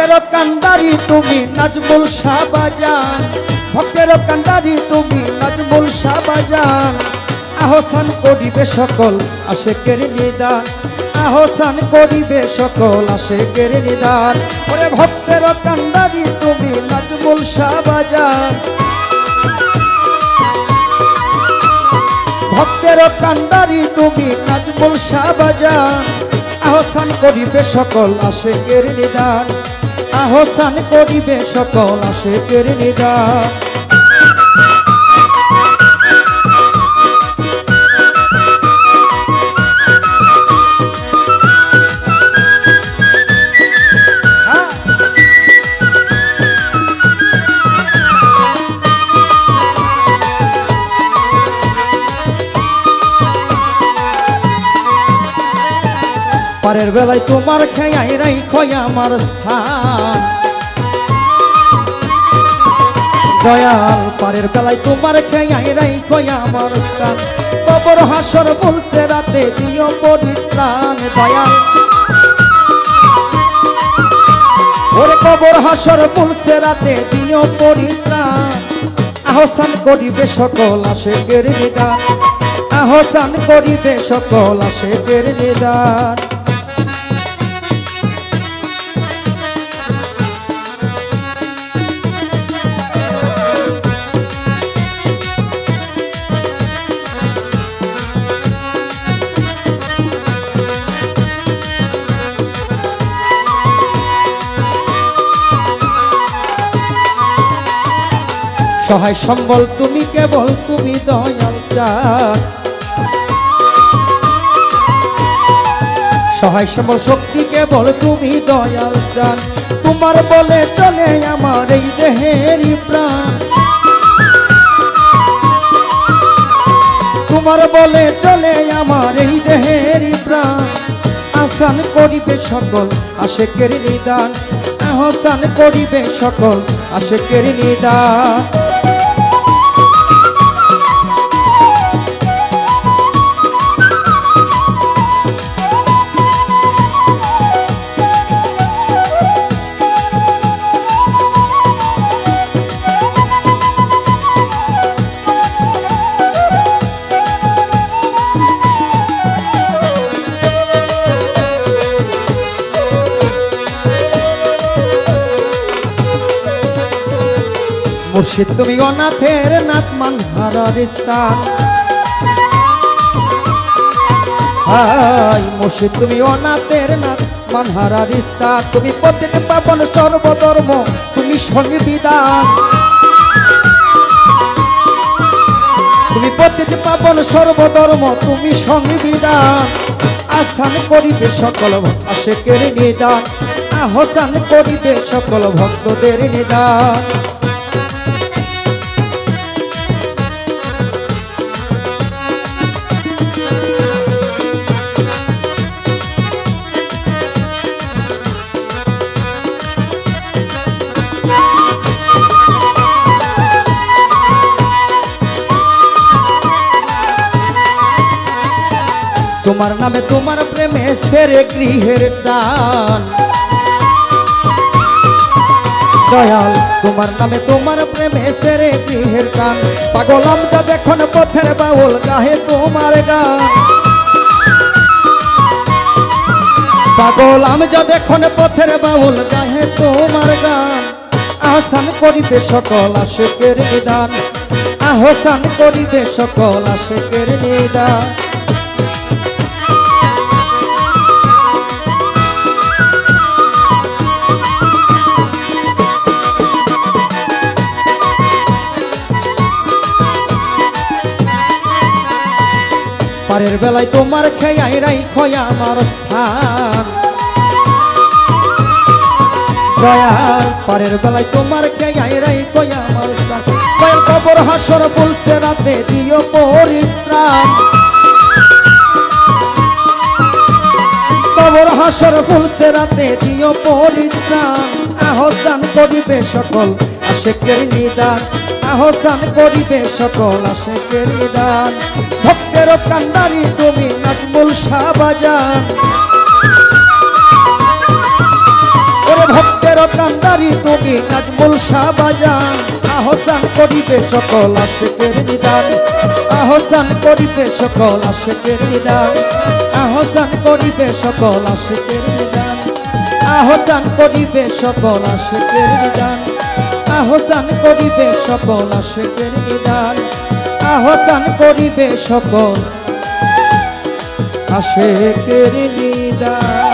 ভক্তের কান্ডারি তুমি নাজমুল শাহবাজান, ভক্তের কান্ডারি তুমি নাজমুল শাহবাজান। আহসান করিবে সকল আশেকের নিদান, আহসান করিবে সকল আশেকের নিদান। ওরে ভক্তের কান্ডারি তুমি নাজমুল শাহবাজান, ভক্তের কান্ডারি তুমি নাজমুল শাহবাজান। আহসান করিবে সকল আশেকের নিদান, আহসান করিবে সকল আশেকের নিদান। পারের বেলায় তোমার খেয়াই রাইখো আমার স্থান, দয়াল পারের বেলায় তোমার খেয়াই রাইখো আমার স্থান। কবর হাসর বলছে রাতে দিও পরিত্রাণ দয়াল, ওরে কবর হাসর বলছে রাতে দিও পরিত্রাণ। আহসান করিবে সকল আশেকের নিদান, আহসান করিবে সকল আশেকের নিদান। সহায় সম্বল তুমি কেবল তুমি দয়াল চান, সহায় সম্বল শক্তি কেবল তুমি দয়াল চান। তোমার বলে চলে আমার এই দেহেরই প্রাণ, তোমার বলে চলে আমার এই দেহেরই প্রাণ। আহসান করিবে সকল আশেকের নিদান, আহসান করিবে সকল আশেকের নিদান। মুর্শিদ তুমি অনাথের নাথ মানহারার স্থান, হাই মুর্শিদ তুমি অনাথের নাথ মানহারার স্থান। তুমি পতিত পাবন সর্বধর্ম তুমি সংবিধান, তুমি পতিত পাবন সর্বধর্ম তুমি সংবিধান। আহসান করিবে সকল আশেকের নিদান, আহসান করিবে সকল ভক্তদের নিদান। তোমার নামে তোমার প্রেমে সেরে গৃহের দান, দয়াল তোমার নামে তোমার প্রেমে সেরে গৃহের গান। পাগলাম যা দেখুন পথের বাউল গাহে তোমার গান, পাগলাম যা দেখুন পথের বাউল গাহে তোমার গান। আহসান করিবে সকল আশেকের নিদান, আহসান করিবে সকল আশেকের নিদান। পারের বেলায় তোমার খেয়াই রাইখো আমার স্থান, দয়াল পারের বেলায় তোমার খেয়াই রাইখো আমার স্থান। দয়াল কবর হাসর বলছে রাতে দিও পরিত্রাণ, কবর হাসর বলছে রাতে দিও পরিত্রাণ। আহসান করিবে সকল আশেকের নিদান, আহসান করিবে সকল আশেকের নিদান। ভক্তের কান্ডারি তুমি নাজমুল শাহবাজান, ওরে ভক্তের কবি নাজমুল শাহবাজান আহসান করিবে সকল আশিকের নিদান আহসান করিবে সকল আশিকের নিদান আহসান করিবে সকল আশিকের নিদান আহসান করিবে সকল আশিকের নিদান আহসান করিবে সকল আশিকের নিদান আহসান করিবে সকল আশিকের নিদান।